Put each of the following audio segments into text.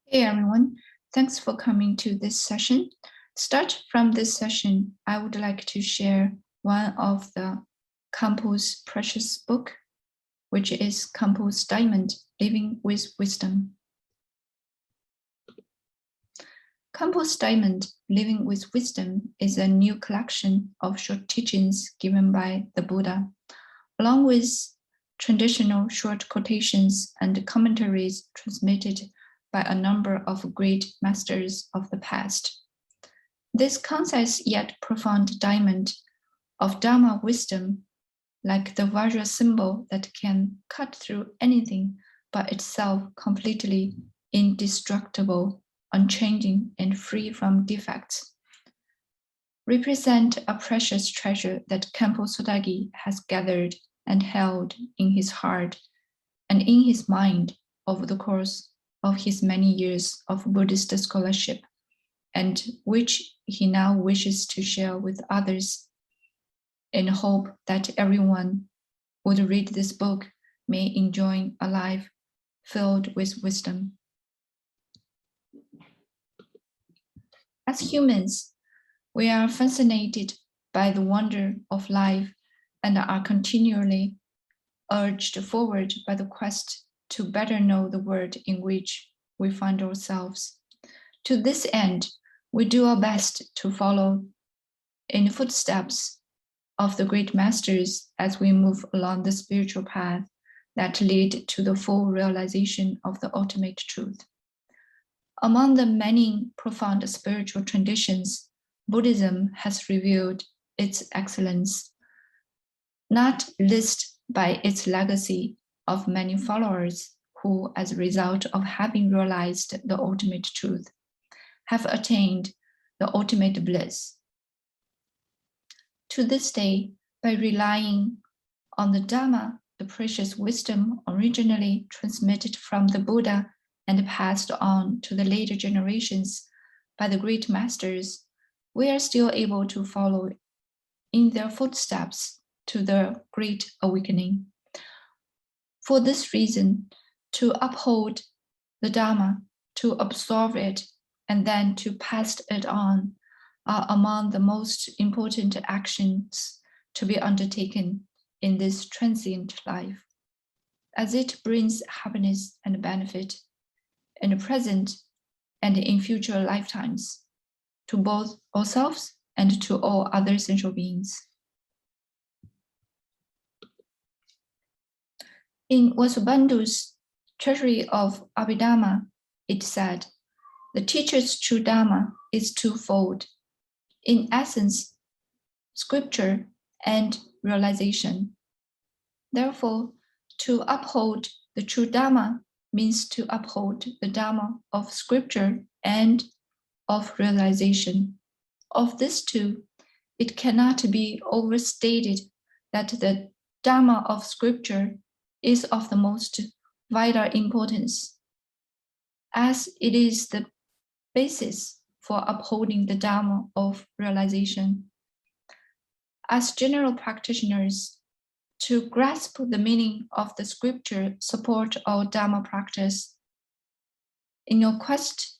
Hey everyone, thanks for coming to this session. Start from this session, I would like to share one of the Khenpo's precious book, which is Khenpo's Diamond, Living with Wisdom. Khenpo's Diamond, Living with Wisdom is a new collection of short teachings given by the Buddha, along with traditional short quotations and commentaries transmitted by a number of great masters of the past. This concise yet profound diamond of Dharma wisdom, like the vajra symbol that can cut through anything but itself, completely indestructible, unchanging, and free from defects, represent a precious treasure that Khenpo Sodargye has gathered and held in his heart and in his mind over the course of his many years of Buddhist scholarship, and which he now wishes to share with others in hope that everyone would read this book may enjoy a life filled with wisdom. As humans, we are fascinated by the wonder of life and are continually urged forward by the quest to better know the world in which we find ourselves. To this end, we do our best to follow in the footsteps of the great masters as we move along the spiritual path that lead to the full realization of the ultimate truth. Among the many profound spiritual traditions, Buddhism has revealed its excellence, not least by its legacy of many followers who, as a result of having realized the ultimate truth, have attained the ultimate bliss. To this day, by relying on the Dharma, the precious wisdom originally transmitted from the Buddha and passed on to the later generations by the great masters, we are still able to follow in their footsteps to the great awakening. For this reason, to uphold the Dharma, to absorb it, and then to pass it on are among the most important actions to be undertaken in this transient life, as it brings happiness and benefit in the present and in future lifetimes to both ourselves and to all other essential beings. In Vasubandhu's Treasury of Abhidharma, it said, the teacher's true Dharma is twofold. In essence, scripture and realization. Therefore, to uphold the true Dharma means to uphold the Dharma of scripture and of realization. Of these two, it cannot be overstated that the Dharma of scripture is of the most vital importance, as it is the basis for upholding the Dharma of realization. As general practitioners, to grasp the meaning of the scripture support our Dharma practice. In your quest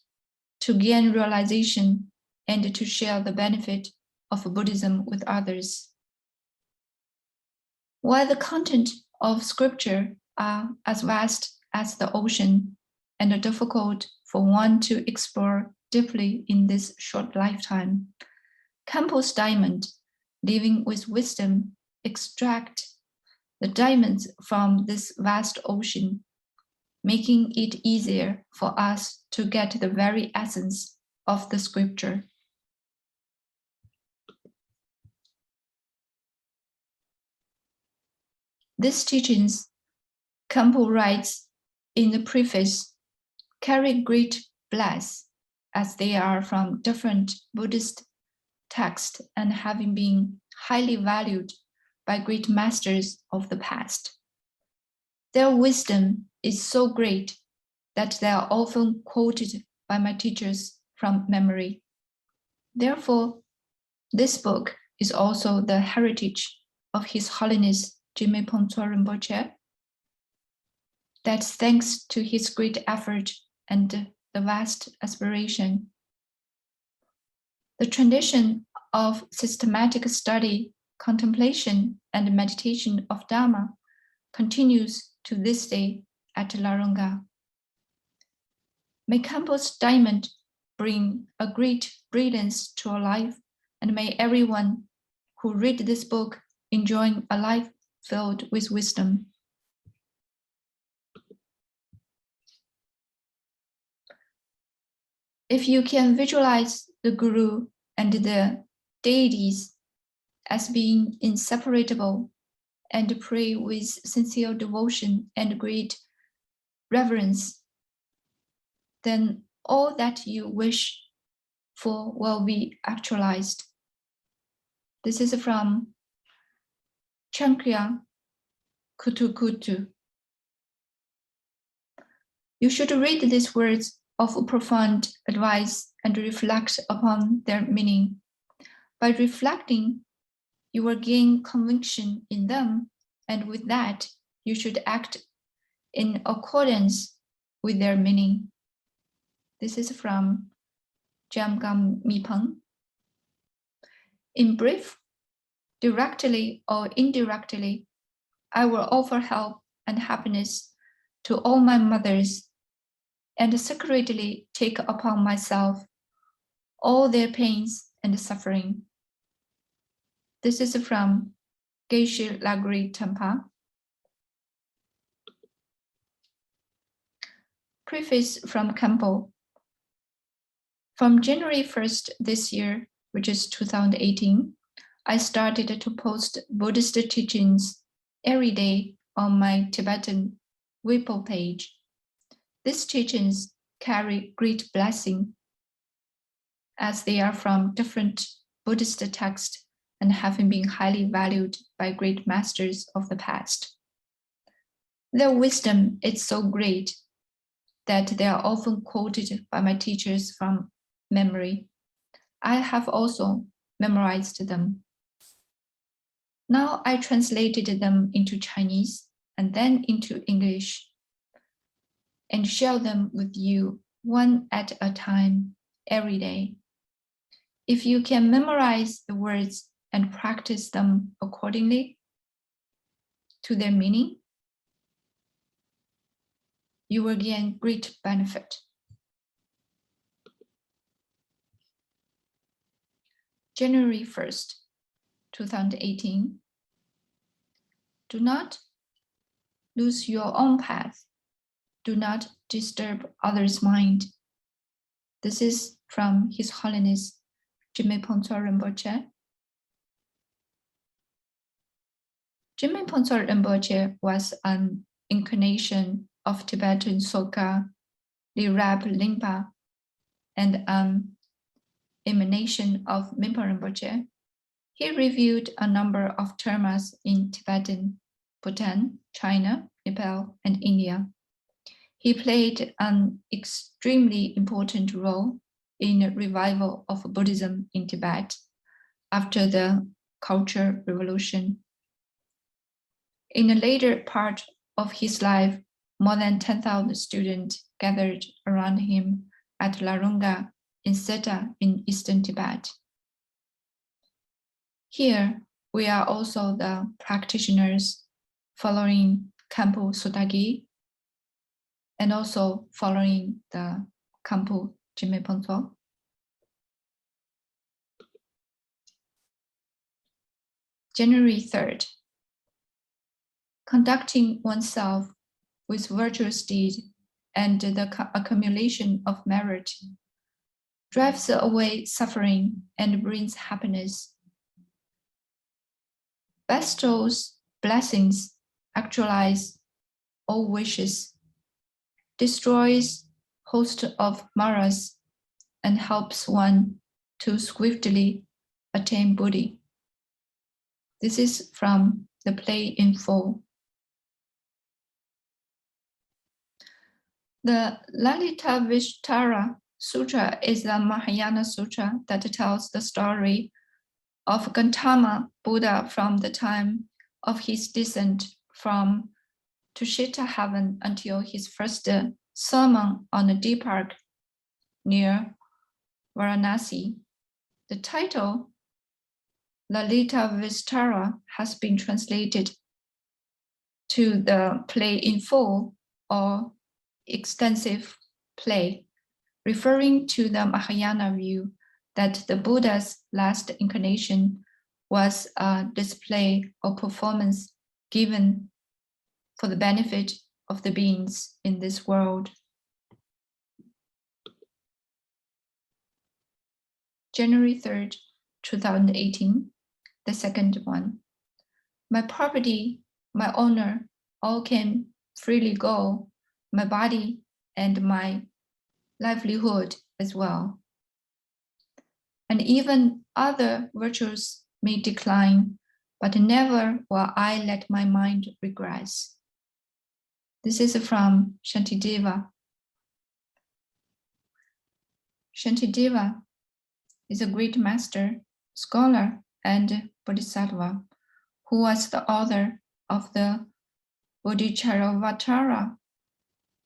to gain realization and to share the benefit of Buddhism with others. While the content of scripture are as vast as the ocean and difficult for one to explore deeply in this short lifetime, Khenpo's diamond, living with wisdom, extract the diamonds from this vast ocean, making it easier for us to get the very essence of the scripture. These teachings, Khenpo writes in the preface, carry great bliss as they are from different Buddhist texts and having been highly valued by great masters of the past. Their wisdom is so great that they are often quoted by my teachers from memory. Therefore, this book is also the heritage of His Holiness Jime Pomtso Rinpoche, that thanks to his great effort and the vast aspiration. The tradition of systematic study, contemplation, and meditation of Dharma continues to this day at Larunga. May Khenpo's diamond bring a great brilliance to our life, and may everyone who read this book enjoy a life filled with wisdom. If you can visualize the Guru and the deities as being inseparable and pray with sincere devotion and great reverence, then all that you wish for will be actualized. This is from Chankya Kutu. You should read these words of profound advice and reflect upon their meaning. By reflecting, you will gain conviction in them, and with that, you should act in accordance with their meaning. This is from Jamgam Mipeng. In brief, directly or indirectly, I will offer help and happiness to all my mothers and secretly take upon myself all their pains and suffering. This is from Geshe Lagri Tampa. Preface from Khenpo. From January 1st this year, which is 2018, I started to post Buddhist teachings every day on my Tibetan Weibo page. These teachings carry great blessing as they are from different Buddhist texts and have been highly valued by great masters of the past. Their wisdom is so great that they are often quoted by my teachers from memory. I have also memorized them. Now I translated them into Chinese and then into English and share them with you one at a time every day. If you can memorize the words and practice them accordingly to their meaning, you will gain great benefit. January 1st, 2018. Do not lose your own path. Do not disturb others' mind. This is from His Holiness Khenpo Rinpoche. Khenpo Rinpoche was an incarnation of Tibetan Soka Lirab Limpa and an emanation of Minpo Rinpoche. He reviewed a number of dharmas in Tibetan, Bhutan, China, Nepal, and India. He played an extremely important role in the revival of Buddhism in Tibet after the Cultural Revolution. In the later part of his life, more than 10,000 students gathered around him at Larunga in Seta in eastern Tibet. Here, we are also the practitioners following Khenpo Sodargye and also following the Khenpo Jime. January 3rd. Conducting oneself with virtuous deed and the accumulation of merit drives away suffering and brings happiness. Bestows blessings, actualize all wishes, destroys host of maras, and helps one to swiftly attain Buddhi. This is from the play in full. The Lalitavistara Sutra is the Mahayana Sutra that tells the story of Gautama Buddha from the time of his descent from Tushita heaven until his first sermon on the Deepak near Varanasi. The title, Lalita Vistara, has been translated to the play in full or extensive play, referring to the Mahayana view that the Buddha's last incarnation was a display or performance given for the benefit of the beings in this world. January 3rd, 2018, the second one. My property, my honor, all can freely go, my body and my livelihood as well. And even other virtues may decline, but never will I let my mind regress. This is from Shantideva. Shantideva is a great master, scholar, and bodhisattva who was the author of the Bodhicharyavatara.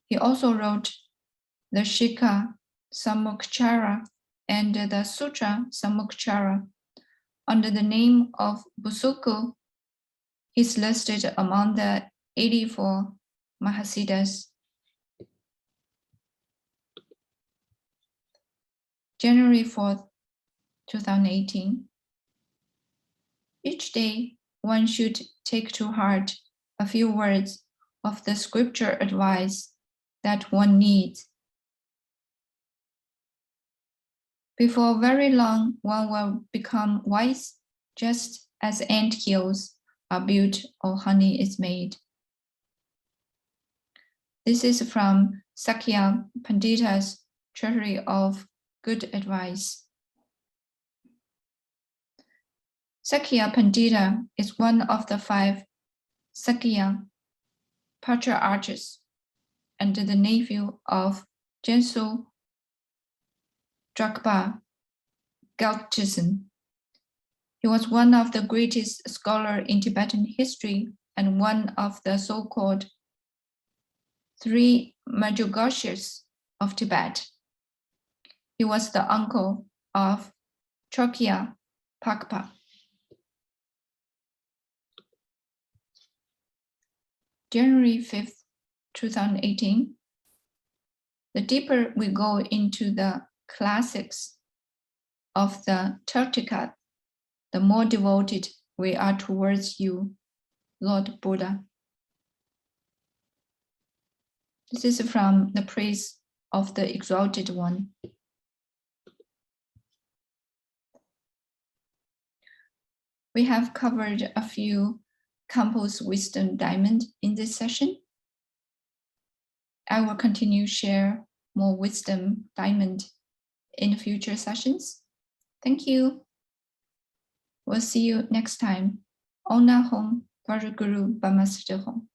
He also wrote the Shikha Samukchara and the Sutra Samukchara. Under the name of Busuku, he's listed among the 84 Mahasiddhas. January 4th, 2018. Each day, one should take to heart a few words of the scripture advice that one needs. Before very long, one will become wise, just as ant hills are built or honey is made. This is from Sakya Pandita's Treasury of Good Advice. Sakya Pandita is one of the 5 Sakya patriarchs and the nephew of Jensu Drakpa Gyaltsen. He was one of the greatest scholars in Tibetan history and one of the so-called 3 Majorgashas of Tibet. He was the uncle of Chokya Pakpa. January 5th, 2018. The deeper we go into the classics of the Triptaka, the more devoted we are towards you, Lord Buddha. This is from the Praise of the Exalted One. We have covered a few Khenpo's wisdom diamond in this session. I will continue share more wisdom diamond in future sessions. Thank you. We'll see you next time. Om Nam Hum Vajra Guru Bamaster Hum.